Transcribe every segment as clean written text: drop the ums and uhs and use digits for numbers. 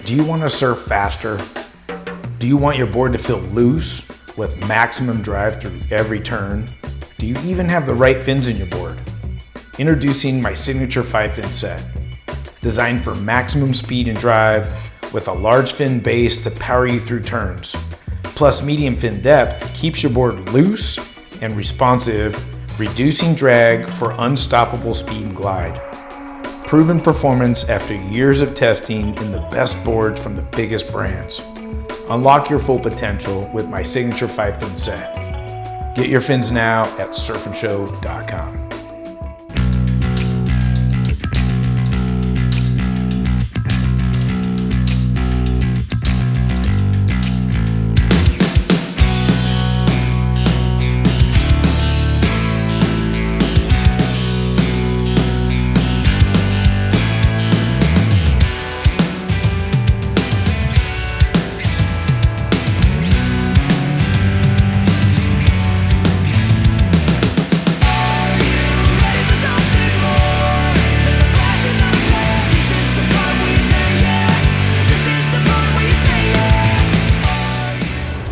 Do you want to surf faster? Do you want your board to feel loose with maximum drive through every turn? Do you even have the right fins in your board? Introducing my signature 5-fin set. Designed for maximum speed and drive with a large fin base to power you through turns. Plus medium fin depth keeps your board loose and responsive, reducing drag for unstoppable speed and glide. Proven performance after years of testing in the best boards from the biggest brands. Unlock your full potential with my signature 5-fin set. Get your fins now at surfandshow.com.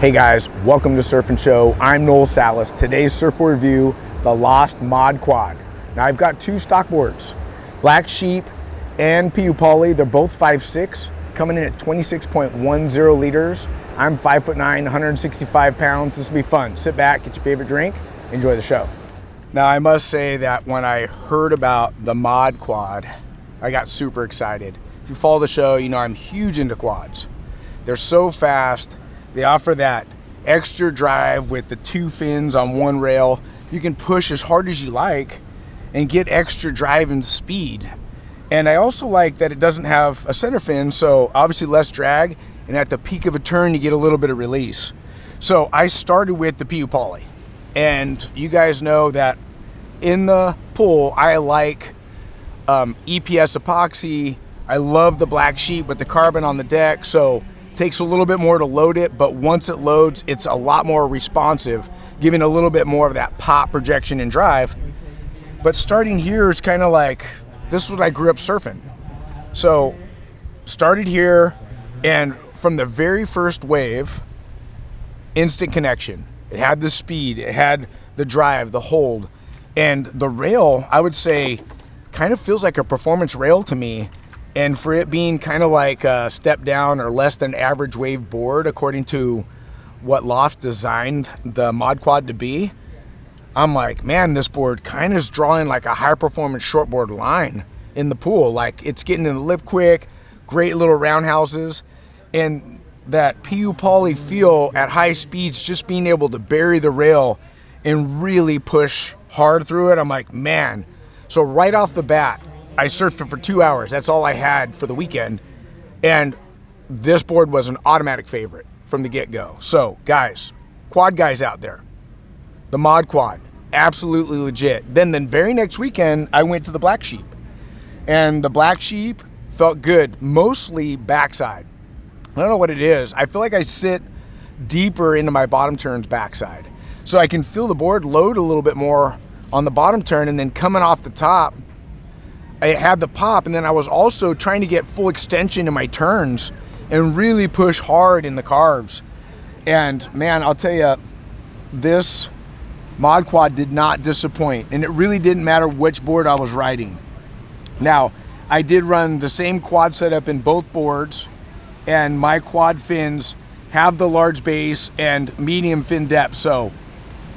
Hey guys, welcome to Surf and Show. I'm Noel. Today's surfboard review, the Lost Mod Quad. Now I've got two stock boards, Black Sheep and PU Poly. They're both 5'6", coming in at 26.10 liters. I'm 5'9", 165 pounds. This will be fun. Sit back, get your favorite drink, enjoy the show. Now I must say that when I heard about the Mod Quad, I got super excited. If you follow the show, you know I'm huge into quads. They're so fast. They offer that extra drive with the two fins on one rail. You can push as hard as you like and get extra drive and speed. And I also like that it doesn't have a center fin, so obviously less drag, and at the peak of a turn you get a little bit of release. So I started with the PU Poly, and you guys know that in the pool I like EPS epoxy. I love the Black Sheep with the carbon on the deck, so takes a little bit more to load it, but once it loads, it's a lot more responsive, giving a little bit more of that pop, projection, and drive. But starting here is kind of like, this is what I grew up surfing. So started here, and from the very first wave, instant connection. It had the speed, it had the drive, the hold, and the rail, I would say, kind of feels like a performance rail to me. And for it being kind of like a step down or less than average wave board, according to what Loft designed the Mod Quad to be, I'm like, man, this board kind of is drawing like a high performance shortboard line in the pool. Like it's getting in the lip quick, great little roundhouses, and that PU Poly feel at high speeds, just being able to bury the rail and really push hard through it. I'm like, man. So right off the bat, I surfed it for 2 hours. That's all I had for the weekend. And this board was an automatic favorite from the get-go. So guys, quad guys out there, the Mod Quad, absolutely legit. Then the very next weekend, I went to the Black Sheep. And the Black Sheep felt good, mostly backside. I don't know what it is. I feel like I sit deeper into my bottom turns backside. So I can feel the board load a little bit more on the bottom turn, and then coming off the top, I had the pop, and then I was also trying to get full extension in my turns and really push hard in the carves. And man, I'll tell you, this Mod Quad did not disappoint, and it really didn't matter which board I was riding. Now, I did run the same quad setup in both boards, and my quad fins have the large base and medium fin depth, so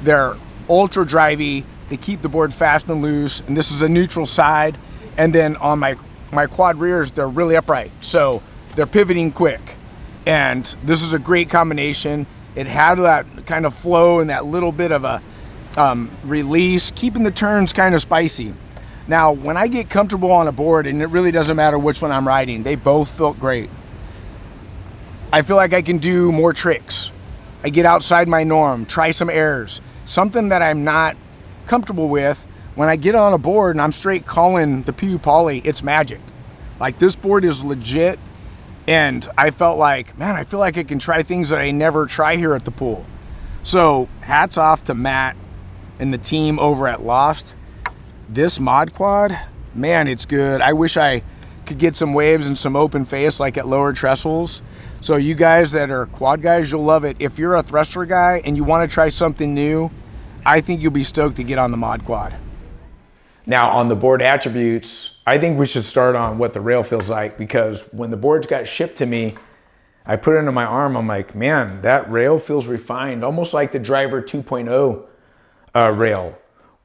they're ultra drivey. They keep the board fast and loose, and this is a neutral side. And then on my quad rears, they're really upright. So they're pivoting quick. And this is a great combination. It had that kind of flow and that little bit of a release, keeping the turns kind of spicy. Now, when I get comfortable on a board, and it really doesn't matter which one I'm riding, they both felt great. I feel like I can do more tricks. I get outside my norm, try some airs, something that I'm not comfortable with. When I get on a board and I'm straight calling the PU Poly, it's magic. Like this board is legit, and I felt like, man, I feel like I can try things that I never try here at the pool. So hats off to Matt and the team over at Loft. This Mod Quad, man, it's good. I wish I could get some waves and some open face like at lower trestles. So you guys that are quad guys, you'll love it. If you're a thruster guy and you want to try something new, I think you'll be stoked to get on the mod quad. Now on the board attributes, I think we should start on what the rail feels like, because when the boards got shipped to me, I put it under my arm. I'm like, man, that rail feels refined, almost like the Driver 2.0 rail.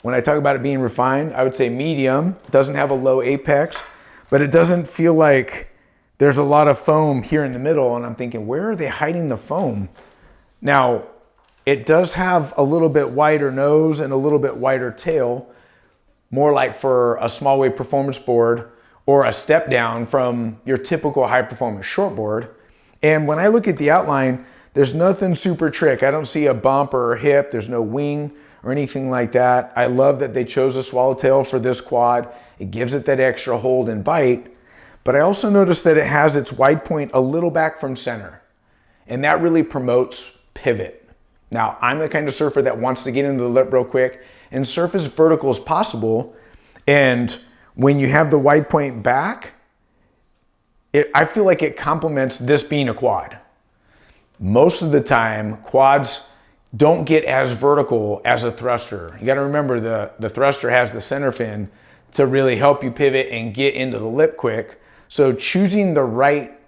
When I talk about it being refined, I would say medium. It doesn't have a low apex, but it doesn't feel like there's a lot of foam here in the middle. And I'm thinking, where are they hiding the foam? Now, it does have a little bit wider nose and a little bit wider tail, more like for a small wave performance board or a step down from your typical high performance shortboard. And when I look at the outline, there's nothing super trick. I don't see a bump or a hip. There's no wing or anything like that. I love that they chose a swallowtail for this quad. It gives it that extra hold and bite. But I also noticed that it has its wide point a little back from center. And that really promotes pivot. Now, I'm the kind of surfer that wants to get into the lip real quick and surf as vertical as possible. And when you have the wide point back, I feel like it complements this being a quad. Most of the time, quads don't get as vertical as a thruster. You gotta remember the thruster has the center fin to really help you pivot and get into the lip quick. So choosing the right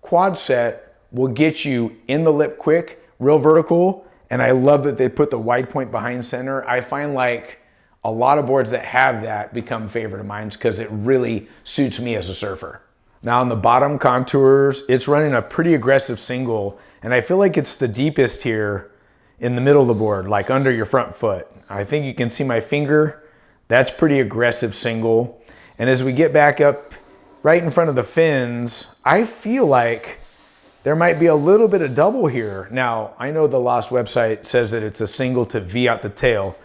quad set will get you in the lip quick, real vertical. And I love that they put the wide point behind center. I find like a lot of boards that have that become favorite of mine because it really suits me as a surfer. Now on the bottom contours, it's running a pretty aggressive single, and I feel like it's the deepest here in the middle of the board, like under your front foot. I think you can see my finger. That's pretty aggressive single. And as we get back up right in front of the fins, I feel like there might be a little bit of double here. Now, I know the Lost website says that it's a single to V out the tail,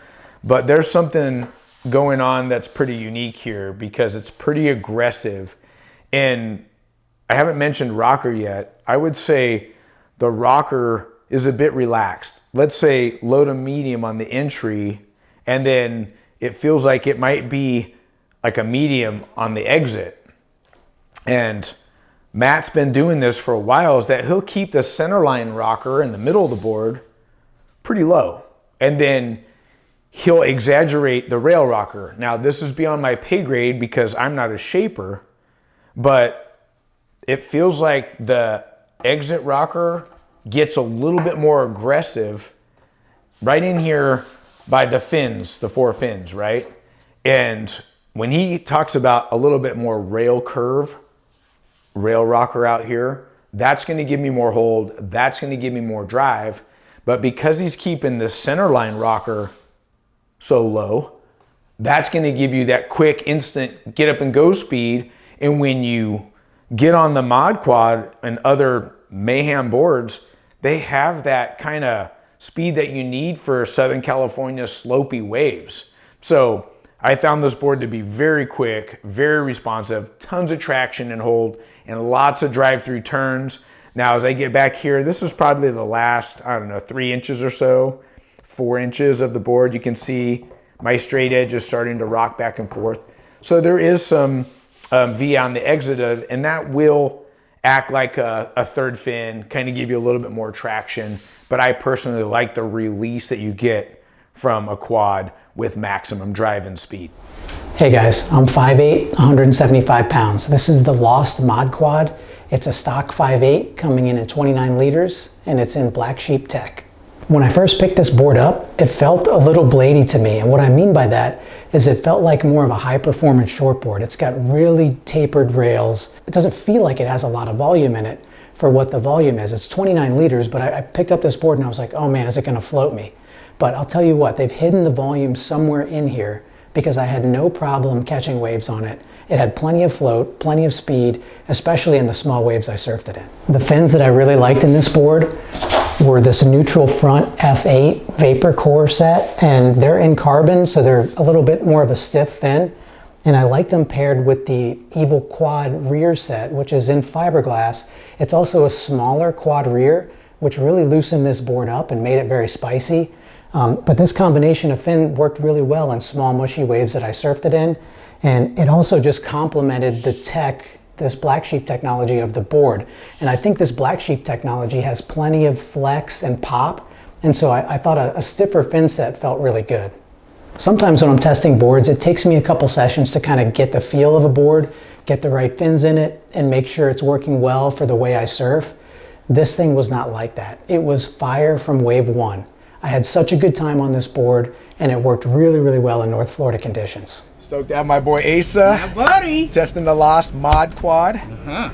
but there's something going on that's pretty unique here because it's pretty aggressive. And I haven't mentioned rocker yet. I would say the rocker is a bit relaxed. Let's say low to medium on the entry, and then it feels like it might be like a medium on the exit. And Matt's been doing this for a while, is that he'll keep the centerline rocker in the middle of the board pretty low. And then he'll exaggerate the rail rocker. Now this is beyond my pay grade because I'm not a shaper, but it feels like the exit rocker gets a little bit more aggressive right in here by the fins, the four fins, right? And when he talks about a little bit more rail curve, rail rocker out here, that's gonna give me more hold, that's gonna give me more drive. But because he's keeping the centerline rocker so low, that's gonna give you that quick instant get up and go speed. And when you get on the mod quad and other mayhem boards, they have that kind of speed that you need for Southern California slopey waves. So I found this board to be very quick, very responsive, tons of traction and hold, and lots of drive-through turns. Now, as I get back here, this is probably the last, I don't know, 3 inches or so, 4 inches of the board. You can see my straight edge is starting to rock back and forth. So there is some V on the exit of, and that will act like a third fin, kind of give you a little bit more traction. But I personally like the release that you get from a quad with maximum drive and speed. Hey guys, I'm 5'8", 175 pounds. This is the Lost Mod Quad. It's a stock 5'8", coming in at 29 liters, and it's in Black Sheep Tech. When I first picked this board up, it felt a little bladey to me, and what I mean by that is it felt like more of a high-performance shortboard. It's got really tapered rails. It doesn't feel like it has a lot of volume in it for what the volume is. It's 29 liters, but I picked up this board and I was like, oh man, is it gonna float me? But I'll tell you what, they've hidden the volume somewhere in here because I had no problem catching waves on it. It had plenty of float, plenty of speed, especially in the small waves I surfed it in. The fins that I really liked in this board were this neutral front F8 vapor core set, and they're in carbon, so they're a little bit more of a stiff fin. And I liked them paired with the Evil Quad rear set, which is in fiberglass. It's also a smaller quad rear, which really loosened this board up and made it very spicy. But this combination of fin worked really well in small mushy waves that I surfed it in. And it also just complemented the tech this black sheep technology of the board. And I think this black sheep technology has plenty of flex and pop. And so I thought a stiffer fin set felt really good. Sometimes when I'm testing boards, it takes me a couple sessions to kind of get the feel of a board, get the right fins in it, and make sure it's working well for the way I surf. This thing was not like that. It was fire from wave one. I had such a good time on this board, and it worked really, really well in North Florida conditions. Stoked to have my boy Asa. Yeah, buddy. Testing the Lost Mod Quad.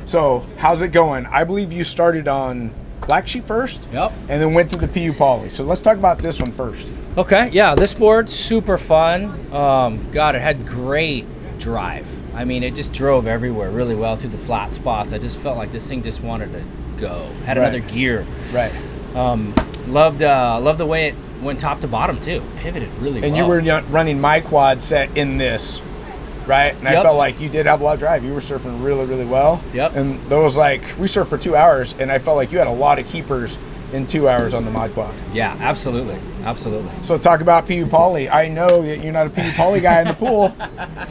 So, how's it going? I believe you started on Black Sheep first. Yep. And then went to the PU Poly. So let's talk about this one first. Okay, yeah, this board's super fun. God, it had great drive. I mean, it just drove everywhere really well through the flat spots. I just felt like this thing just wanted to go. Had another gear. Right. Loved the way it went top to bottom too. Pivoted really well. And you were running my quad set in this, right? And I felt like you did have a lot of drive. You were surfing really, really well. Yep. And those, like, we surfed for 2 hours, and I felt like you had a lot of keepers in 2 hours on the Mod Quad. Yeah, absolutely. Absolutely. So talk about PU Poly. I know that you're not a PU Poly guy in the pool,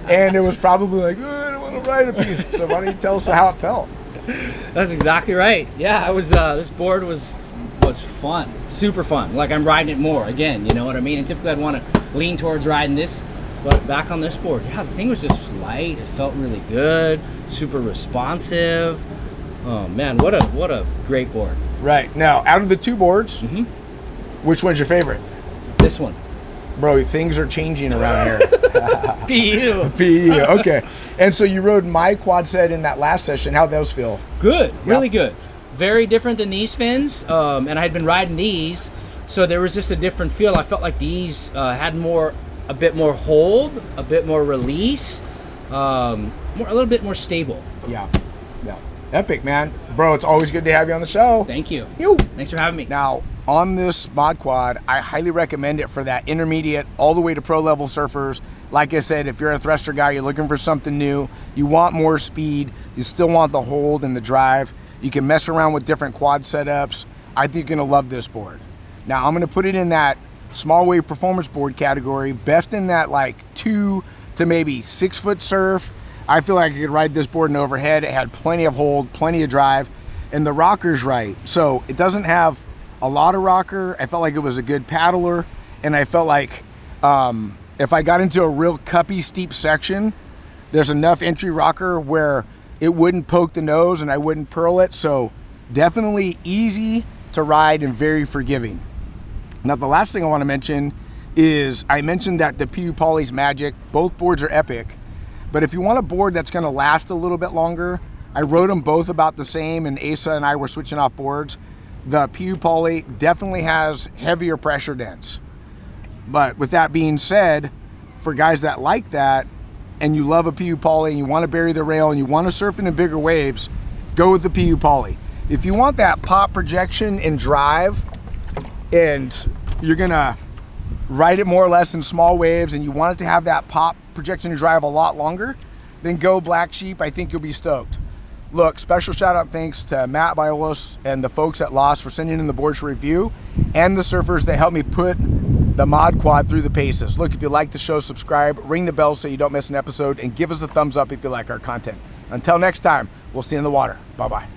and it was probably like, oh, I don't want to ride a PU. So why don't you tell us how it felt? That's exactly right. Yeah, I was. This board was fun, super fun. Like I'm riding it more again. You know what I mean? And typically I'd want to lean towards riding this, but back on this board, yeah, the thing was just light. It felt really good, super responsive. Oh man, what a great board. Right. Now, out of the two boards, which one's your favorite? This one. Bro, things are changing around here. PU. PU, okay. And so you rode my quad set in that last session. How'd those feel? Good, really good. Very different than these fins, and I had been riding these, so there was just a different feel. I felt like these had a bit more hold, a bit more release, a little bit more stable. Yeah. Epic, man. Bro, it's always good to have you on the show. Thank you. You. Thanks for having me. Now, on this Mod Quad, I highly recommend it for that intermediate all the way to pro level surfers. Like I said, if you're a thruster guy, you're looking for something new, you want more speed, you still want the hold and the drive, you can mess around with different quad setups. I think you're gonna love this board. Now, I'm gonna put it in that small wave performance board category, best in that like 2 to maybe 6 foot surf. I feel like I could ride this board in overhead. It had plenty of hold, plenty of drive, and the rocker's right. So it doesn't have a lot of rocker. I felt like it was a good paddler, and I felt like if I got into a real cuppy, steep section, there's enough entry rocker where it wouldn't poke the nose and I wouldn't pearl it. So definitely easy to ride and very forgiving. Now, the last thing I want to mention is I mentioned that the PU Poly's magic. Both boards are epic. But if you want a board that's going to last a little bit longer, I rode them both about the same, and Asa and I were switching off boards. The PU Poly definitely has heavier pressure dents. But with that being said, for guys that like that, and you love a PU Poly, and you want to bury the rail, and you want to surf in bigger waves, go with the PU Poly. If you want that pop projection and drive, and you're going to ride it more or less in small waves, and you want it to have that pop projection and drive a lot longer, then go Black Sheep. I think you'll be stoked. Look, special shout out thanks to Matt Biolos and the folks at Lost for sending in the boards for review, and the surfers that helped me put the Mod Quad through the paces. Look, if you like the show, subscribe, ring the bell so you don't miss an episode, and give us a thumbs up if you like our content. Until next time, we'll see you in the water. Bye-bye.